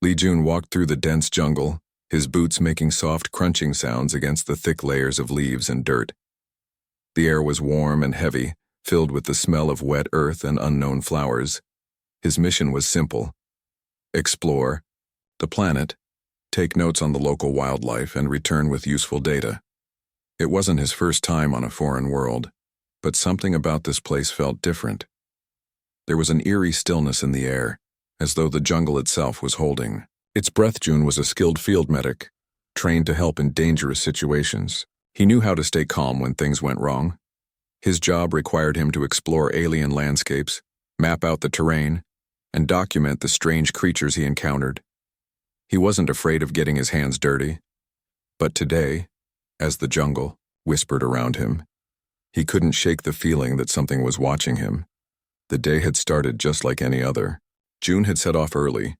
Li Jun walked through the dense jungle, his boots making soft crunching sounds against the thick layers of leaves and dirt. The air was warm and heavy, filled with the smell of wet earth and unknown flowers. His mission was simple: explore the planet, take notes on the local wildlife, and return with useful data. It wasn't his first time on a foreign world, but something about this place felt different. There was an eerie stillness in the air, as though the jungle itself was holding its breath. Jun was a skilled field medic, trained to help in dangerous situations. He knew how to stay calm when things went wrong. His job required him to explore alien landscapes, map out the terrain, and document the strange creatures he encountered. He wasn't afraid of getting his hands dirty. But today, as the jungle whispered around him, he couldn't shake the feeling that something was watching him. The day had started just like any other. Jun had set off early,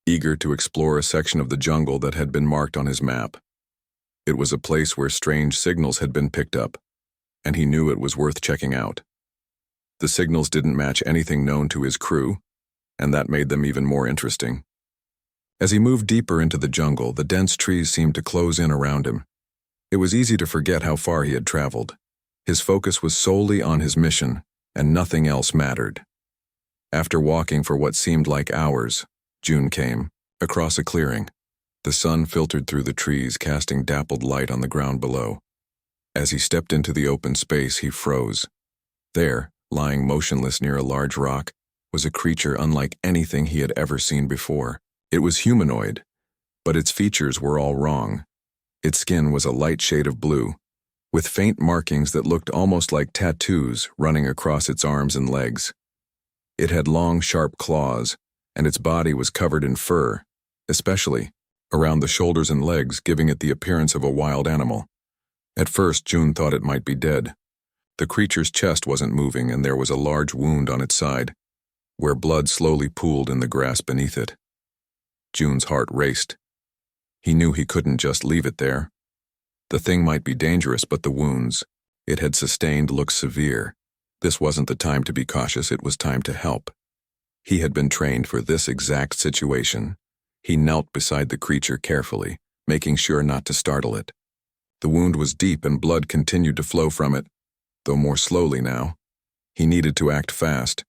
eager to explore a section of the jungle that had been marked on his map. It was a place where strange signals had been picked up, and he knew it was worth checking out. The signals didn't match anything known to his crew, and that made them even more interesting. As he moved deeper into the jungle, the dense trees seemed to close in around him. It was easy to forget how far he had traveled. His focus was solely on his mission, and nothing else mattered. After walking for what seemed like hours, Jun came across a clearing. The sun filtered through the trees, casting dappled light on the ground below. As he stepped into the open space, he froze. There, lying motionless near a large rock, was a creature unlike anything he had ever seen before. It was humanoid, but its features were all wrong. Its skin was a light shade of blue, with faint markings that looked almost like tattoos running across its arms and legs. It had long, sharp claws, and its body was covered in fur, especially around the shoulders and legs, giving it the appearance of a wild animal. At first, Jun thought it might be dead. The creature's chest wasn't moving, and there was a large wound on its side, where blood slowly pooled in the grass beneath it. Jun's heart raced. He knew he couldn't just leave it there. The thing might be dangerous, but the wounds it had sustained looked severe. This wasn't the time to be cautious, it was time to help. He had been trained for this exact situation. He knelt beside the creature carefully, making sure not to startle it. The wound was deep and blood continued to flow from it, though more slowly now. He needed to act fast.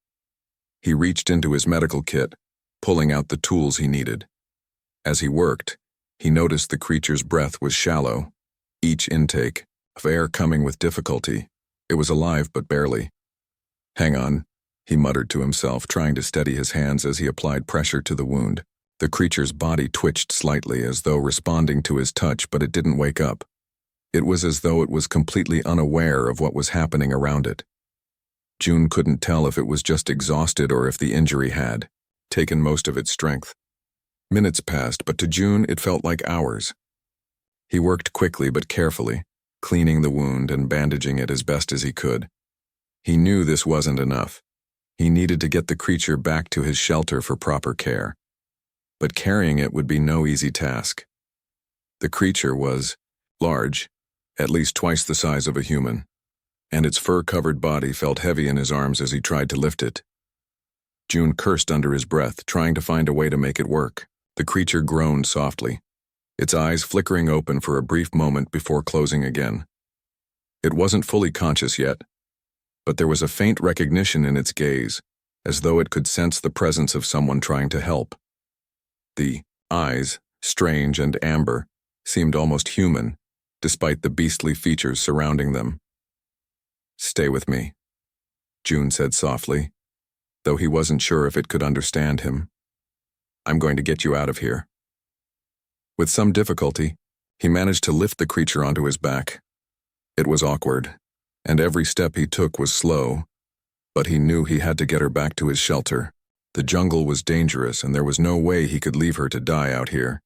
He reached into his medical kit, pulling out the tools he needed. As he worked, he noticed the creature's breath was shallow, each intake of air coming with difficulty. It was alive, but barely. "Hang on," he muttered to himself, trying to steady his hands as he applied pressure to the wound. The creature's body twitched slightly, as though responding to his touch, but it didn't wake up. It was as though it was completely unaware of what was happening around it. Jun couldn't tell if it was just exhausted or if the injury had taken most of its strength. Minutes passed, but to Jun it felt like hours. He worked quickly but carefully, cleaning the wound and bandaging it as best as he could. He knew this wasn't enough. He needed to get the creature back to his shelter for proper care. But carrying it would be no easy task. The creature was large, at least twice the size of a human, and its fur-covered body felt heavy in his arms as he tried to lift it. Jun cursed under his breath, trying to find a way to make it work. The creature groaned softly, its eyes flickering open for a brief moment before closing again. It wasn't fully conscious yet, but there was a faint recognition in its gaze, as though it could sense the presence of someone trying to help. The eyes, strange and amber, seemed almost human, despite the beastly features surrounding them. "Stay with me," Jun said softly, though he wasn't sure if it could understand him. "I'm going to get you out of here." With some difficulty, he managed to lift the creature onto his back. It was awkward, and every step he took was slow, but he knew he had to get her back to his shelter. The jungle was dangerous, and there was no way he could leave her to die out here.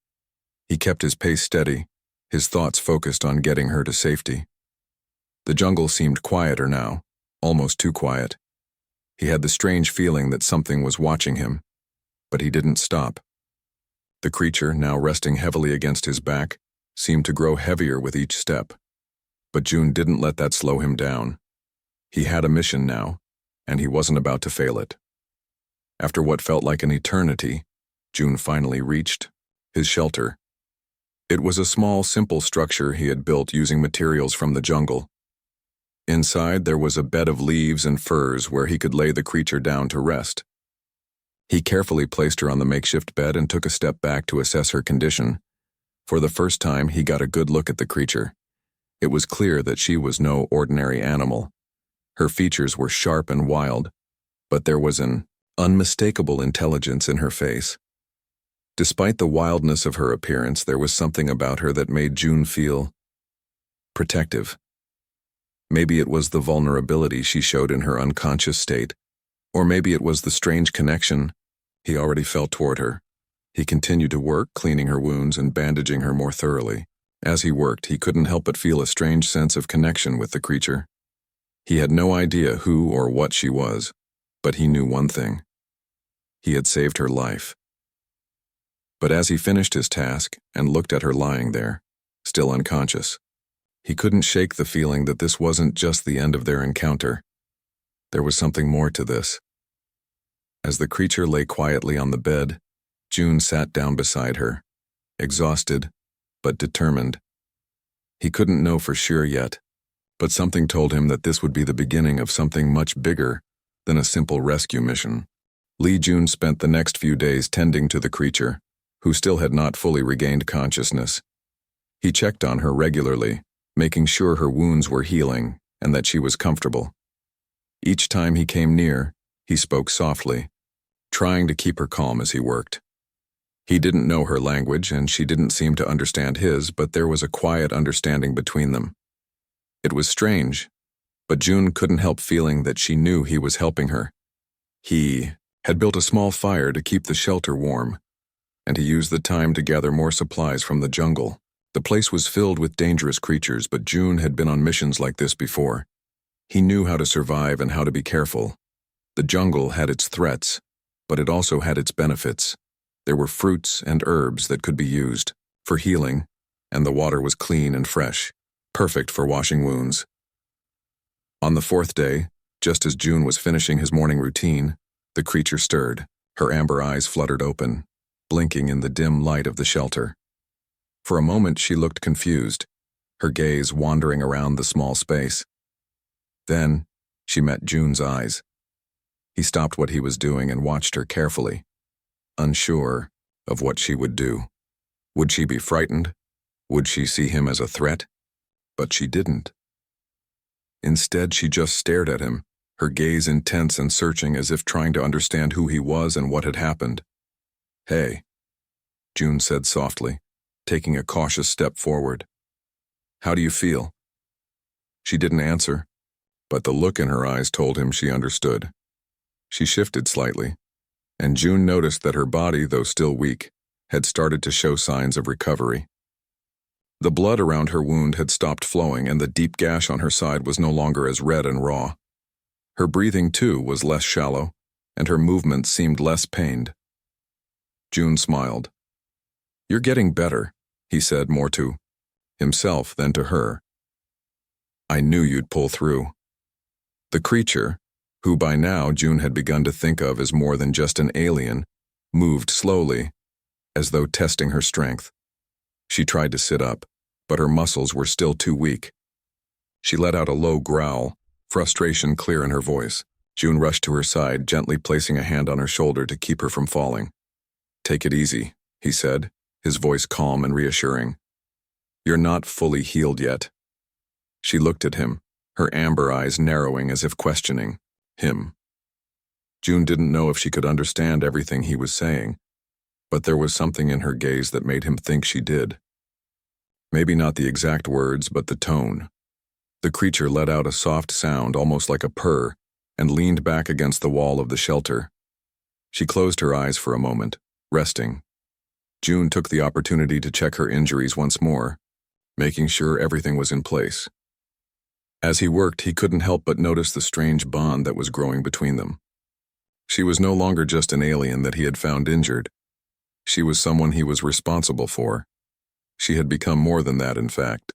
He kept his pace steady, his thoughts focused on getting her to safety. The jungle seemed quieter now, almost too quiet. He had the strange feeling that something was watching him, but he didn't stop. The creature, now resting heavily against his back, seemed to grow heavier with each step. But Jun didn't let that slow him down. He had a mission now, and he wasn't about to fail it. After what felt like an eternity, June finally reached his shelter. It was a small, simple structure he had built using materials from the jungle. Inside, there was a bed of leaves and furs where he could lay the creature down to rest. He carefully placed her on the makeshift bed and took a step back to assess her condition. For the first time, he got a good look at the creature. It was clear that she was no ordinary animal. Her features were sharp and wild, but there was an unmistakable intelligence in her face. Despite the wildness of her appearance, there was something about her that made June feel protective. Maybe it was the vulnerability she showed in her unconscious state, or maybe it was the strange connection he already felt toward her. He continued to work, cleaning her wounds and bandaging her more thoroughly. As he worked, he couldn't help but feel a strange sense of connection with the creature. He had no idea who or what she was, but he knew one thing. He had saved her life. But as he finished his task and looked at her lying there, still unconscious, he couldn't shake the feeling that this wasn't just the end of their encounter. There was something more to this. As the creature lay quietly on the bed, June sat down beside her, exhausted but determined. He couldn't know for sure yet, but something told him that this would be the beginning of something much bigger than a simple rescue mission. June spent the next few days tending to the creature, who still had not fully regained consciousness. He checked on her regularly, making sure her wounds were healing and that she was comfortable. Each time he came near, he spoke softly, trying to keep her calm as he worked. He didn't know her language and she didn't seem to understand his, but there was a quiet understanding between them. It was strange, but June couldn't help feeling that she knew he was helping her. He had built a small fire to keep the shelter warm, and he used the time to gather more supplies from the jungle. The place was filled with dangerous creatures, but June had been on missions like this before. He knew how to survive and how to be careful. The jungle had its threats, but it also had its benefits. There were fruits and herbs that could be used for healing, and the water was clean and fresh, perfect for washing wounds. On the fourth day, just as June was finishing his morning routine, the creature stirred. Her amber eyes fluttered open, blinking in the dim light of the shelter. For a moment she looked confused, her gaze wandering around the small space. Then she met June's eyes. He stopped what he was doing and watched her carefully, unsure of what she would do. Would she be frightened? Would she see him as a threat? But she didn't. Instead, she just stared at him, her gaze intense and searching, as if trying to understand who he was and what had happened. "Hey," June said softly, taking a cautious step forward. "How do you feel?" She didn't answer, but the look in her eyes told him she understood. She shifted slightly, and June noticed that her body, though still weak, had started to show signs of recovery. The blood around her wound had stopped flowing, and the deep gash on her side was no longer as red and raw. Her breathing, too, was less shallow, and her movements seemed less pained. June smiled. "You're getting better," he said, more to himself than to her. "I knew you'd pull through." The creature, who by now June had begun to think of as more than just an alien, moved slowly, as though testing her strength. She tried to sit up, but her muscles were still too weak. She let out a low growl, frustration clear in her voice. June rushed to her side, gently placing a hand on her shoulder to keep her from falling. "Take it easy," he said, his voice calm and reassuring. "You're not fully healed yet." She looked at him, her amber eyes narrowing as if questioning him. June didn't know if she could understand everything he was saying, but there was something in her gaze that made him think she did. Maybe not the exact words, but the tone. The creature let out a soft sound, almost like a purr, and leaned back against the wall of the shelter. She closed her eyes for a moment, resting. June took the opportunity to check her injuries once more, making sure everything was in place. As he worked, he couldn't help but notice the strange bond that was growing between them. She was no longer just an alien that he had found injured. She was someone he was responsible for. She had become more than that, in fact.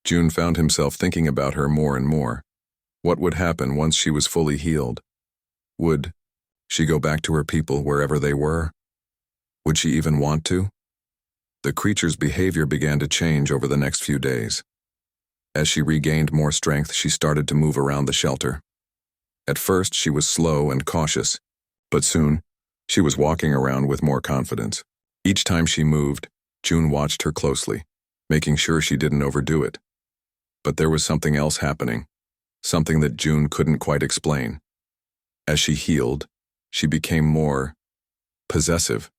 June found himself thinking about her more and more. What would happen once she was fully healed? Would she go back to her people wherever they were? Would she even want to? The creature's behavior began to change over the next few days. As she regained more strength, she started to move around the shelter. At first, she was slow and cautious, but soon, she was walking around with more confidence. Each time she moved, June watched her closely, making sure she didn't overdo it. But there was something else happening, something that June couldn't quite explain. As she healed, she became more possessive.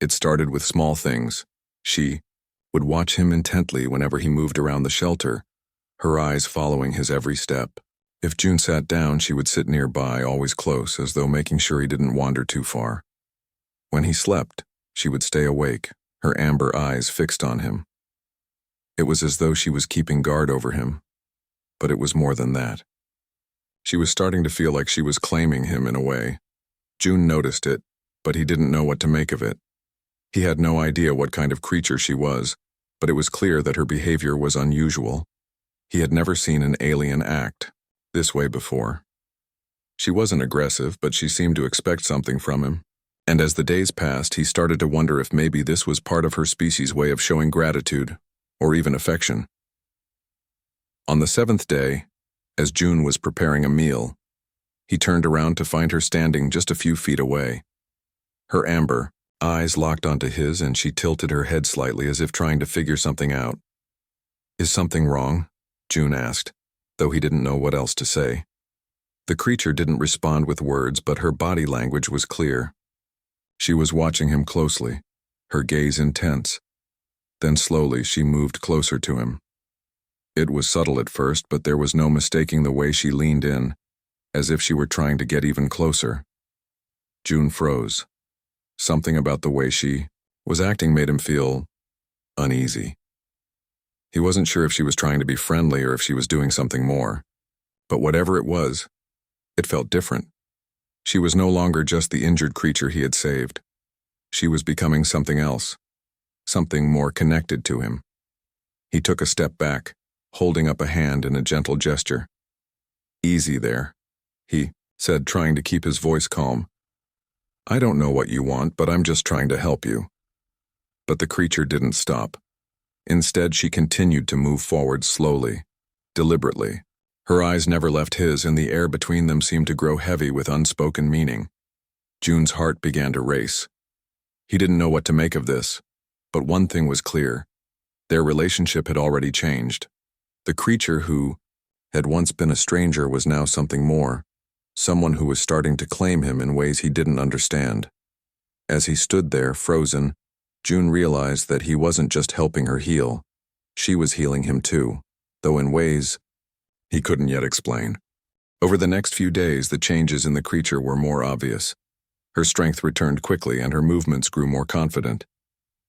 It started with small things. She would watch him intently whenever he moved around the shelter, her eyes following his every step. If June sat down, she would sit nearby, always close, as though making sure he didn't wander too far. When he slept, she would stay awake, her amber eyes fixed on him. It was as though she was keeping guard over him, but it was more than that. She was starting to feel like she was claiming him in a way. June noticed it, but he didn't know what to make of it. He had no idea what kind of creature she was, but it was clear that her behavior was unusual. He had never seen an alien act this way before. She wasn't aggressive, but she seemed to expect something from him. And as the days passed, he started to wonder if maybe this was part of her species' way of showing gratitude, or even affection. On the 7th day, as June was preparing a meal, he turned around to find her standing just a few feet away. Her amber eyes locked onto his, and she tilted her head slightly as if trying to figure something out. "Is something wrong?" June asked, though he didn't know what else to say. The creature didn't respond with words, but her body language was clear. She was watching him closely, her gaze intense. Then slowly she moved closer to him. It was subtle at first, but there was no mistaking the way she leaned in, as if she were trying to get even closer. June froze. Something about the way she was acting made him feel uneasy. He wasn't sure if she was trying to be friendly or if she was doing something more. But whatever it was, it felt different. She was no longer just the injured creature he had saved. She was becoming something else, something more connected to him. He took a step back, holding up a hand in a gentle gesture. "Easy there," he said, trying to keep his voice calm. "I don't know what you want, but I'm just trying to help you." But the creature didn't stop. Instead, she continued to move forward slowly, deliberately. Her eyes never left his, and the air between them seemed to grow heavy with unspoken meaning. June's heart began to race. He didn't know what to make of this, but one thing was clear. Their relationship had already changed. The creature who had once been a stranger was now something more, someone who was starting to claim him in ways he didn't understand. As he stood there, frozen, June realized that he wasn't just helping her heal. She was healing him too, though in ways he couldn't yet explain. Over the next few days, the changes in the creature were more obvious. Her strength returned quickly and her movements grew more confident.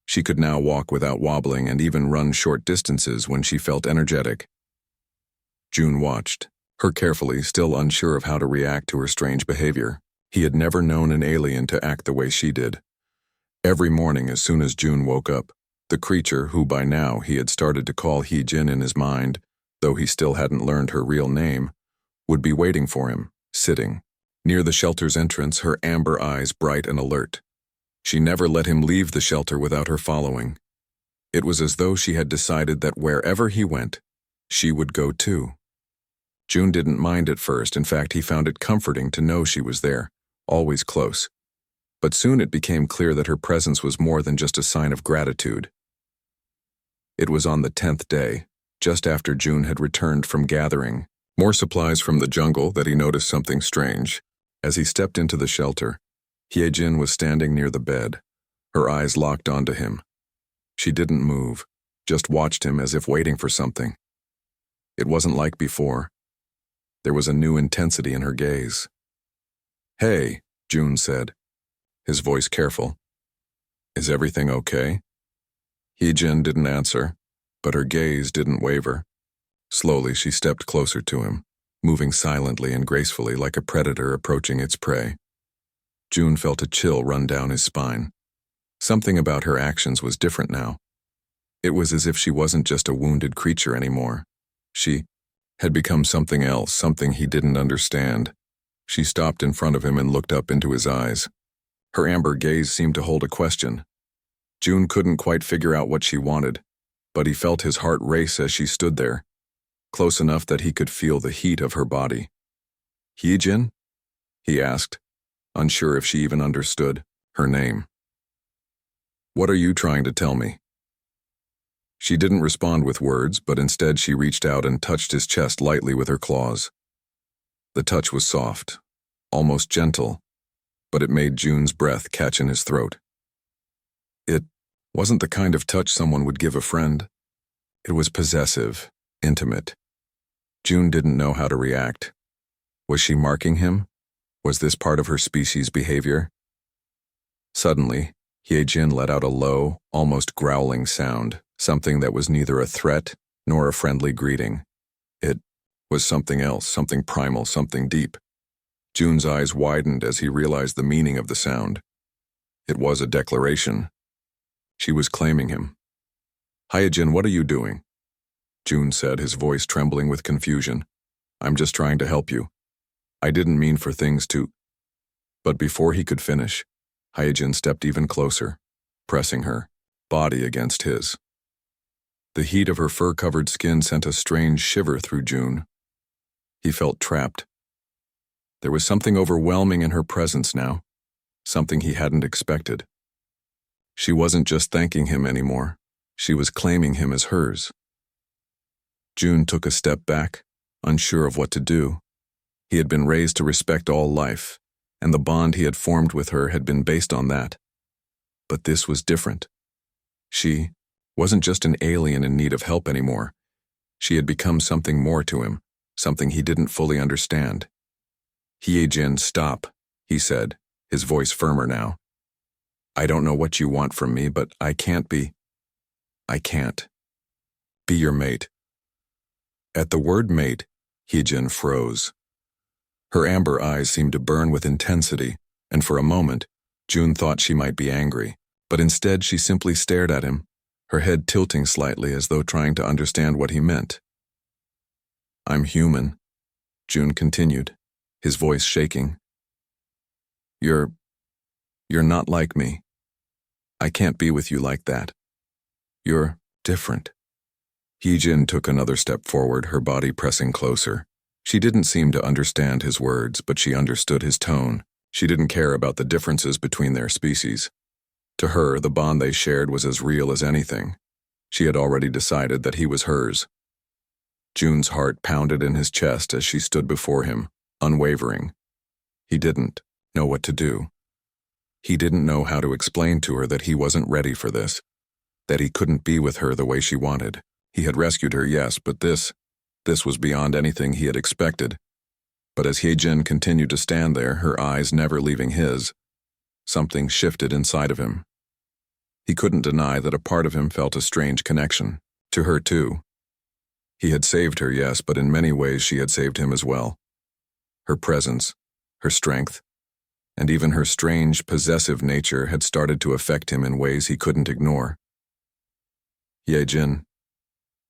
She could now walk without wobbling and even run short distances when she felt energetic. June watched, her carefully, still unsure of how to react to her strange behavior. He had never known an alien to act the way she did. Every morning, as soon as June woke up, the creature, who by now he had started to call Hee-Jin in his mind, though he still hadn't learned her real name, would be waiting for him, sitting near the shelter's entrance, her amber eyes bright and alert. She never let him leave the shelter without her following. It was as though she had decided that wherever he went, she would go too. June didn't mind at first. In fact, he found it comforting to know she was there, always close. But soon it became clear that her presence was more than just a sign of gratitude. It was on the 10th day, just after June had returned from gathering more supplies from the jungle, that he noticed something strange. As he stepped into the shelter, Hye-Jin was standing near the bed, her eyes locked onto him. She didn't move, just watched him as if waiting for something. It wasn't like before. There was a new intensity in her gaze. "Hey," June said, his voice careful. "Is everything okay?" Hye-Jin didn't answer, but her gaze didn't waver. Slowly she stepped closer to him, moving silently and gracefully like a predator approaching its prey. June felt a chill run down his spine. Something about her actions was different now. It was as if she wasn't just a wounded creature anymore. She had become something else, something he didn't understand. She stopped in front of him and looked up into his eyes. Her amber gaze seemed to hold a question. June couldn't quite figure out what she wanted, but he felt his heart race as she stood there, close enough that he could feel the heat of her body. Hyejin? He asked, unsure if she even understood her name. What are you trying to tell me? She didn't respond with words, but instead she reached out and touched his chest lightly with her claws. The touch was soft, almost gentle, but it made June's breath catch in his throat. It wasn't the kind of touch someone would give a friend. It was possessive, intimate. June didn't know how to react. Was she marking him? Was this part of her species' behavior? Suddenly, Hyejin let out a low, almost growling sound, something that was neither a threat nor a friendly greeting. It was something else, something primal, something deep. June's eyes widened as he realized the meaning of the sound. It was a declaration. She was claiming him. Hyejin, what are you doing? June said, his voice trembling with confusion. I'm just trying to help you. I didn't mean for things to... But before he could finish, Hyejin stepped even closer, pressing her body against his. The heat of her fur-covered skin sent a strange shiver through June. He felt trapped. There was something overwhelming in her presence now, something he hadn't expected. She wasn't just thanking him anymore. She was claiming him as hers. June took a step back, unsure of what to do. He had been raised to respect all life, and the bond he had formed with her had been based on that. But this was different. She wasn't just an alien in need of help anymore. She had become something more to him, something he didn't fully understand. Hyejin, stop, he said, his voice firmer now. I don't know what you want from me, but I can't be your mate. At the word mate, Hyejin froze. Her amber eyes seemed to burn with intensity, and for a moment, June thought she might be angry, but instead she simply stared at him, her head tilting slightly as though trying to understand what he meant. I'm human, June continued, his voice shaking. You're not like me. I can't be with you like that. You're different. Hyejin took another step forward, her body pressing closer. She didn't seem to understand his words, but she understood his tone. She didn't care about the differences between their species. To her, the bond they shared was as real as anything. She had already decided that he was hers. June's heart pounded in his chest as she stood before him, unwavering. He didn't know what to do. He didn't know how to explain to her that he wasn't ready for this, that he couldn't be with her the way she wanted. He had rescued her, yes, but this was beyond anything he had expected. But as Hyejin continued to stand there, her eyes never leaving his, something shifted inside of him. He couldn't deny that a part of him felt a strange connection, to her too. He had saved her, yes, but in many ways she had saved him as well. Her presence, her strength, and even her strange, possessive nature had started to affect him in ways he couldn't ignore. Hyejin,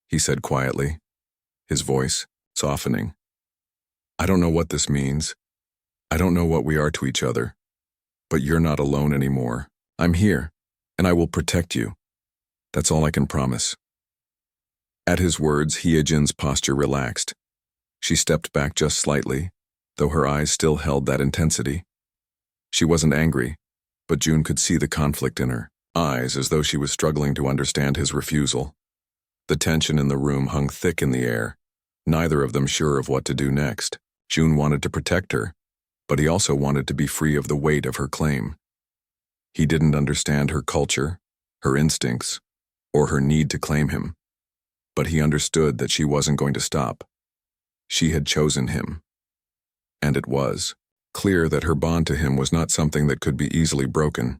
he said quietly, his voice softening. I don't know what this means. I don't know what we are to each other. But you're not alone anymore. I'm here, and I will protect you. That's all I can promise. At his words, Hyejin's posture relaxed. She stepped back just slightly, though her eyes still held that intensity. She wasn't angry, but June could see the conflict in her eyes as though she was struggling to understand his refusal. The tension in the room hung thick in the air, neither of them sure of what to do next. June wanted to protect her, but he also wanted to be free of the weight of her claim. He didn't understand her culture, her instincts, or her need to claim him. But he understood that she wasn't going to stop. She had chosen him. And it was clear that her bond to him was not something that could be easily broken.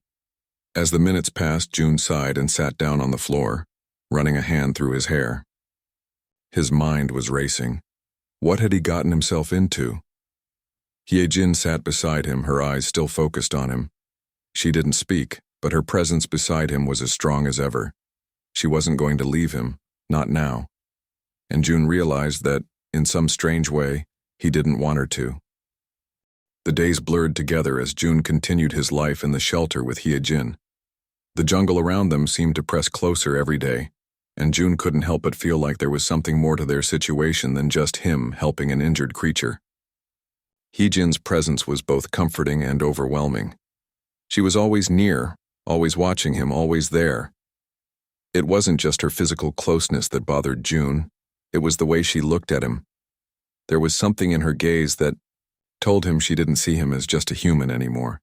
As the minutes passed, June sighed and sat down on the floor, running a hand through his hair. His mind was racing. What had he gotten himself into? Hyejin sat beside him, her eyes still focused on him. She didn't speak, but her presence beside him was as strong as ever. She wasn't going to leave him, not now. And June realized that, in some strange way, he didn't want her to. The days blurred together as June continued his life in the shelter with Hyejin. The jungle around them seemed to press closer every day, and June couldn't help but feel like there was something more to their situation than just him helping an injured creature. Hyejin's presence was both comforting and overwhelming. She was always near, always watching him, always there. It wasn't just her physical closeness that bothered June, it was the way she looked at him. There was something in her gaze that told him she didn't see him as just a human anymore.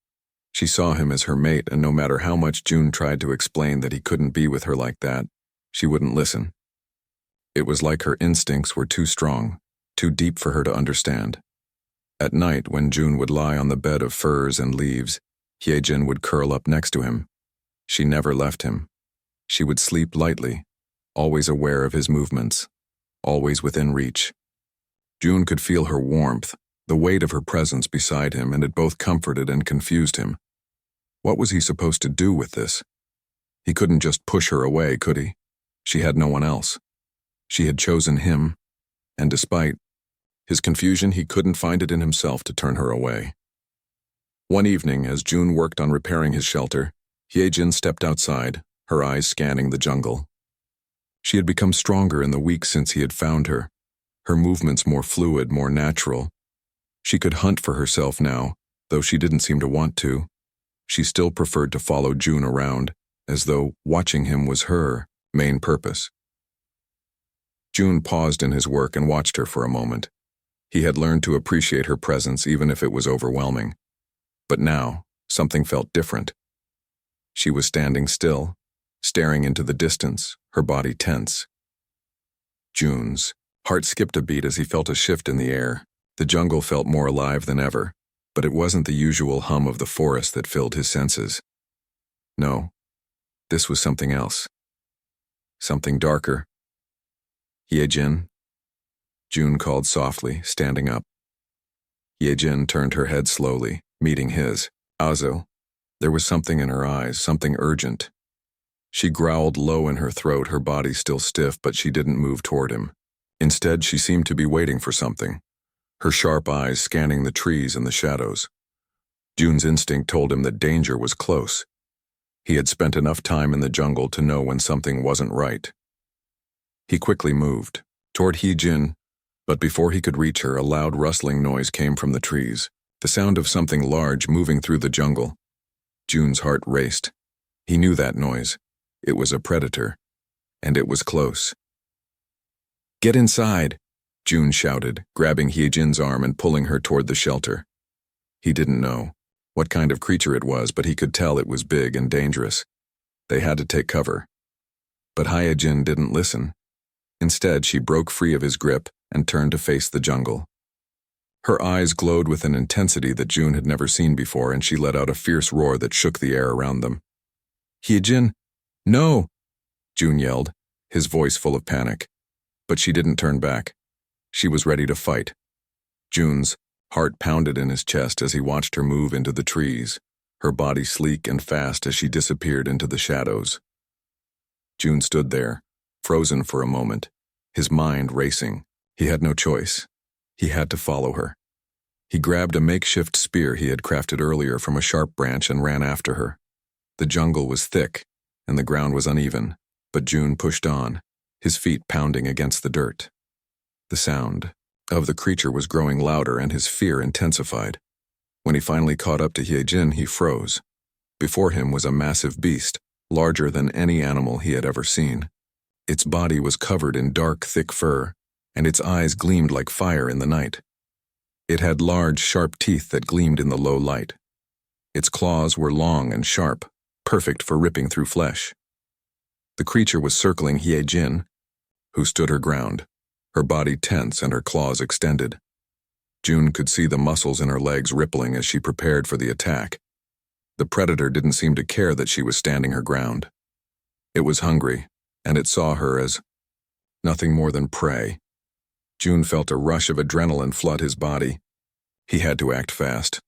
She saw him as her mate, and no matter how much June tried to explain that he couldn't be with her like that, she wouldn't listen. It was like her instincts were too strong, too deep for her to understand. At night, when June would lie on the bed of furs and leaves, Hyejin would curl up next to him. She never left him. She would sleep lightly, always aware of his movements, always within reach. June could feel her warmth, the weight of her presence beside him, and it both comforted and confused him. What was he supposed to do with this? He couldn't just push her away, could he? She had no one else. She had chosen him, and despite his confusion, he couldn't find it in himself to turn her away. One evening, as June worked on repairing his shelter, Hyejin stepped outside, her eyes scanning the jungle. She had become stronger in the weeks since he had found her, her movements more fluid, more natural. She could hunt for herself now, though she didn't seem to want to. She still preferred to follow June around, as though watching him was her main purpose. June paused in his work and watched her for a moment. He had learned to appreciate her presence even if it was overwhelming. But now, something felt different. She was standing still, staring into the distance, her body tense. June's heart skipped a beat as he felt a shift in the air. The jungle felt more alive than ever, but it wasn't the usual hum of the forest that filled his senses. No, this was something else. Something darker. Hyejin? June called softly, standing up. Hyejin turned her head slowly, meeting his. Azo. There was something in her eyes, something urgent. She growled low in her throat, her body still stiff, but she didn't move toward him. Instead, she seemed to be waiting for something, her sharp eyes scanning the trees and the shadows. June's instinct told him that danger was close. He had spent enough time in the jungle to know when something wasn't right. He quickly moved toward Hyejin, but before he could reach her, a loud rustling noise came from the trees, the sound of something large moving through the jungle. June's heart raced. He knew that noise. It was a predator, and it was close. "Get inside," June shouted, grabbing Hyejin's arm and pulling her toward the shelter. He didn't know what kind of creature it was, but he could tell it was big and dangerous. They had to take cover. But Hyejin didn't listen. Instead, she broke free of his grip and turned to face the jungle. Her eyes glowed with an intensity that June had never seen before, and she let out a fierce roar that shook the air around them. "Hyejin, no!" June yelled, his voice full of panic. But she didn't turn back. She was ready to fight. June's heart pounded in his chest as he watched her move into the trees, her body sleek and fast as she disappeared into the shadows. June stood there, frozen for a moment, his mind racing. He had no choice. He had to follow her. He grabbed a makeshift spear he had crafted earlier from a sharp branch and ran after her. The jungle was thick, and the ground was uneven, but June pushed on, his feet pounding against the dirt. The sound of the creature was growing louder, and his fear intensified. When he finally caught up to Hyejin, he froze. Before him was a massive beast, larger than any animal he had ever seen. Its body was covered in dark, thick fur, and its eyes gleamed like fire in the night. It had large, sharp teeth that gleamed in the low light. Its claws were long and sharp, perfect for ripping through flesh. The creature was circling Hyejin, who stood her ground, her body tense and her claws extended. June could see the muscles in her legs rippling as she prepared for the attack. The predator didn't seem to care that she was standing her ground. It was hungry, and it saw her as nothing more than prey. June felt a rush of adrenaline flood his body. He had to act fast.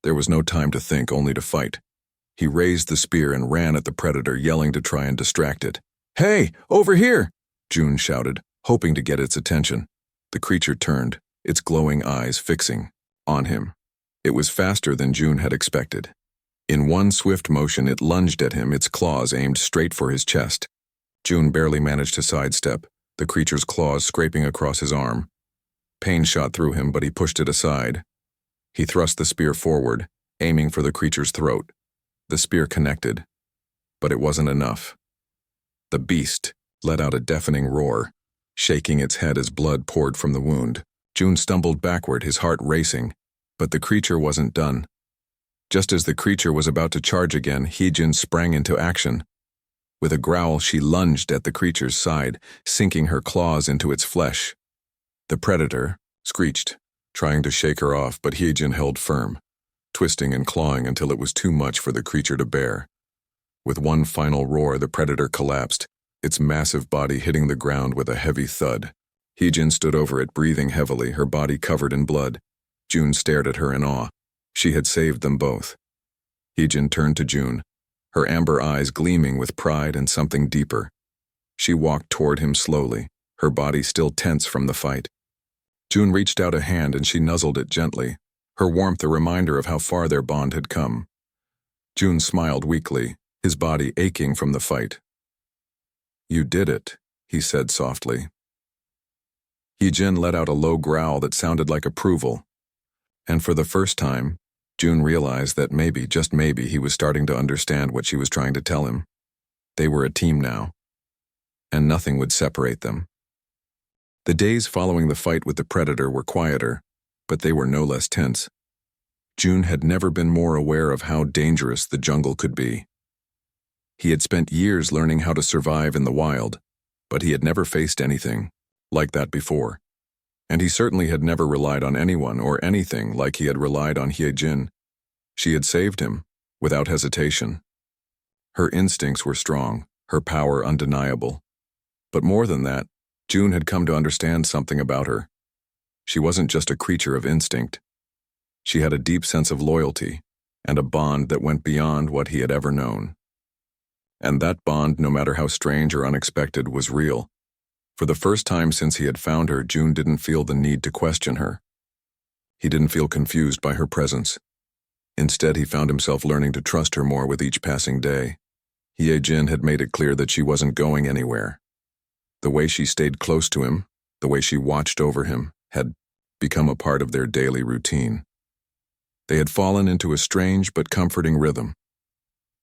There was no time to think, only to fight. He raised the spear and ran at the predator, yelling to try and distract it. "Hey, over here!" June shouted, hoping to get its attention. The creature turned, its glowing eyes fixing on him. It was faster than June had expected. In one swift motion, it lunged at him, its claws aimed straight for his chest. June barely managed to sidestep, the creature's claws scraping across his arm. Pain shot through him, but he pushed it aside. He thrust the spear forward, aiming for the creature's throat. The spear connected, but it wasn't enough. The beast let out a deafening roar, shaking its head as blood poured from the wound. June stumbled backward, his heart racing, but the creature wasn't done. Just as the creature was about to charge again, Heejin sprang into action. With a growl, she lunged at the creature's side, sinking her claws into its flesh. The predator screeched, trying to shake her off, but Heejin held firm, twisting and clawing until it was too much for the creature to bear. With one final roar, the predator collapsed, its massive body hitting the ground with a heavy thud. Heejin stood over it, breathing heavily, her body covered in blood. June stared at her in awe. She had saved them both. Heejin turned to June, her amber eyes gleaming with pride and something deeper. She walked toward him slowly, her body still tense from the fight. June reached out a hand and she nuzzled it gently, her warmth a reminder of how far their bond had come. June smiled weakly, his body aching from the fight. "You did it," he said softly. Heejin let out a low growl that sounded like approval. And for the first time, June realized that maybe, just maybe, he was starting to understand what she was trying to tell him. They were a team now, and nothing would separate them. The days following the fight with the predator were quieter, but they were no less tense. June had never been more aware of how dangerous the jungle could be. He had spent years learning how to survive in the wild, but he had never faced anything like that before. And he certainly had never relied on anyone or anything like he had relied on Heejin. She had saved him, without hesitation. Her instincts were strong, her power undeniable. But more than that, June had come to understand something about her. She wasn't just a creature of instinct. She had a deep sense of loyalty, and a bond that went beyond what he had ever known. And that bond, no matter how strange or unexpected, was real. For the first time since he had found her, June didn't feel the need to question her. He didn't feel confused by her presence. Instead, he found himself learning to trust her more with each passing day. Heejin had made it clear that she wasn't going anywhere. The way she stayed close to him, the way she watched over him, had become a part of their daily routine. They had fallen into a strange but comforting rhythm.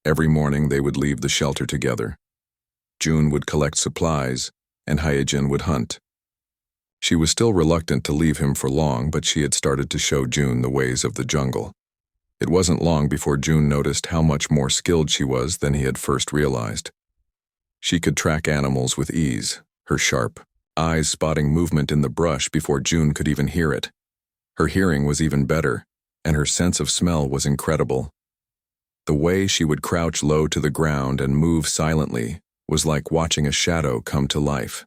Every morning they would leave the shelter together. June would collect supplies, and Heejin would hunt. She was still reluctant to leave him for long, but she had started to show June the ways of the jungle. It wasn't long before June noticed how much more skilled she was than he had first realized. She could track animals with ease, her sharp eyes spotting movement in the brush before June could even hear it. Her hearing was even better, and her sense of smell was incredible. The way she would crouch low to the ground and move silently was like watching a shadow come to life.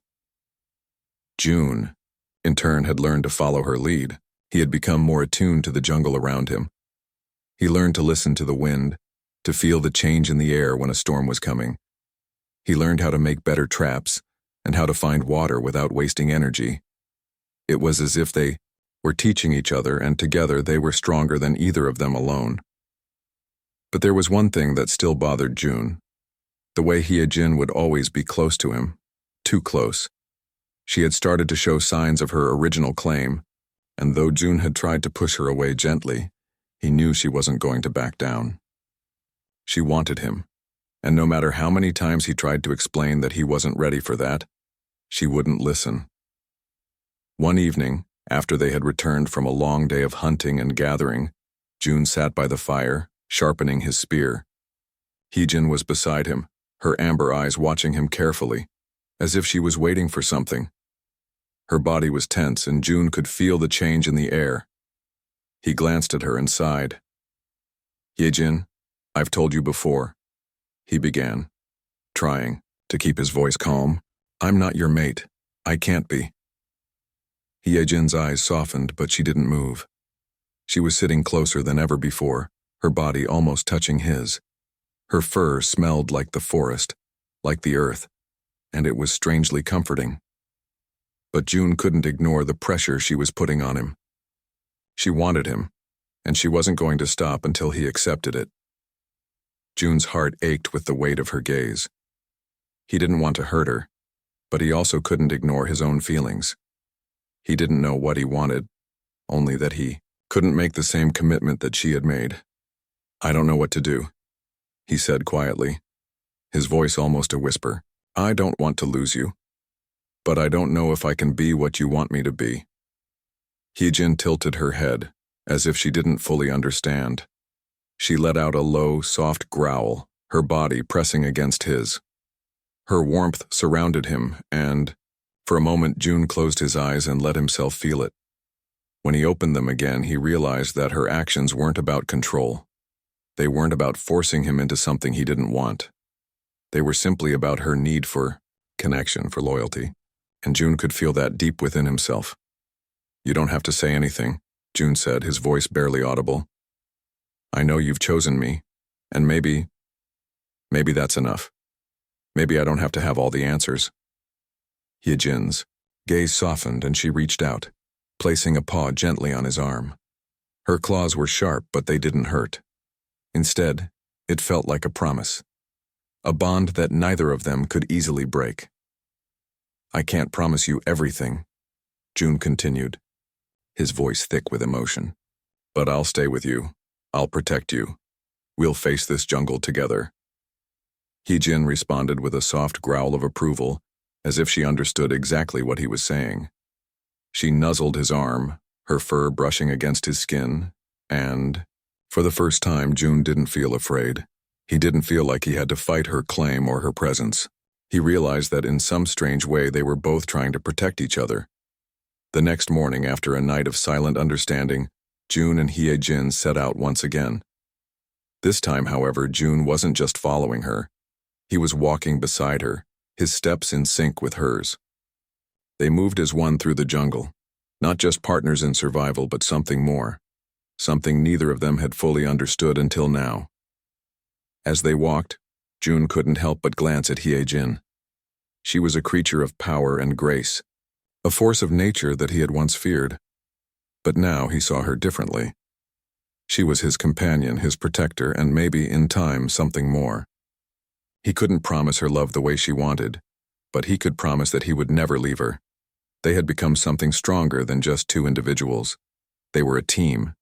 June, in turn, had learned to follow her lead. He had become more attuned to the jungle around him. He learned to listen to the wind, to feel the change in the air when a storm was coming. He learned how to make better traps and how to find water without wasting energy. It was as if they were teaching each other, and together they were stronger than either of them alone. But there was one thing that still bothered June. The way Heejin would always be close to him, too close. She had started to show signs of her original claim, and though June had tried to push her away gently, he knew she wasn't going to back down. She wanted him, and no matter how many times he tried to explain that he wasn't ready for that, she wouldn't listen. One evening, after they had returned from a long day of hunting and gathering, June sat by the fire, sharpening his spear. Heejin was beside him, her amber eyes watching him carefully, as if she was waiting for something. Her body was tense, and June could feel the change in the air. He glanced at her and sighed. "Heejin, I've told you before," he began, trying to keep his voice calm. "I'm not your mate. I can't be." Heejin's eyes softened, but she didn't move. She was sitting closer than ever before, her body almost touching his. Her fur smelled like the forest, like the earth, and it was strangely comforting. But June couldn't ignore the pressure she was putting on him. She wanted him, and she wasn't going to stop until he accepted it. June's heart ached with the weight of her gaze. He didn't want to hurt her, but he also couldn't ignore his own feelings. He didn't know what he wanted, only that he couldn't make the same commitment that she had made. "I don't know what to do," he said quietly, his voice almost a whisper. "I don't want to lose you, but I don't know if I can be what you want me to be." Hyejin tilted her head, as if she didn't fully understand. She let out a low, soft growl, her body pressing against his. Her warmth surrounded him, and, for a moment, June closed his eyes and let himself feel it. When he opened them again, he realized that her actions weren't about control. They weren't about forcing him into something he didn't want. They were simply about her need for connection, for loyalty, and June could feel that deep within himself. "You don't have to say anything," June said, his voice barely audible. "I know you've chosen me, and maybe that's enough. Maybe I don't have to have all the answers." Hyejin's gaze softened and she reached out, placing a paw gently on his arm. Her claws were sharp, but they didn't hurt. Instead, it felt like a promise, a bond that neither of them could easily break. "I can't promise you everything," June continued, his voice thick with emotion. "But I'll stay with you. I'll protect you. We'll face this jungle together." Hyejin responded with a soft growl of approval, as if she understood exactly what he was saying. She nuzzled his arm, her fur brushing against his skin, and, for the first time, June didn't feel afraid. He didn't feel like he had to fight her claim or her presence. He realized that in some strange way they were both trying to protect each other. The next morning, after a night of silent understanding, June and Hyejin set out once again. This time, however, June wasn't just following her. He was walking beside her, his steps in sync with hers. They moved as one through the jungle, not just partners in survival, but something more, something neither of them had fully understood until now. As they walked, June couldn't help but glance at Hyejin. She was a creature of power and grace, a force of nature that he had once feared. But now he saw her differently. She was his companion, his protector, and maybe, in time, something more. He couldn't promise her love the way she wanted, but he could promise that he would never leave her. They had become something stronger than just two individuals. They were a team,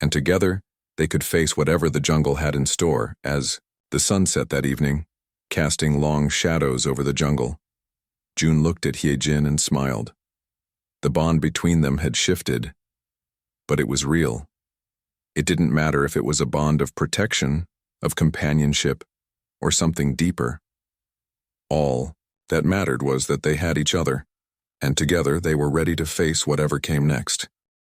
and together they could face whatever the jungle had in store. As the sun set that evening, casting long shadows over the jungle, June looked at Hyejin and smiled. The bond between them had shifted, but it was real. It didn't matter if it was a bond of protection, of companionship, or something deeper. All that mattered was that they had each other, and together they were ready to face whatever came next.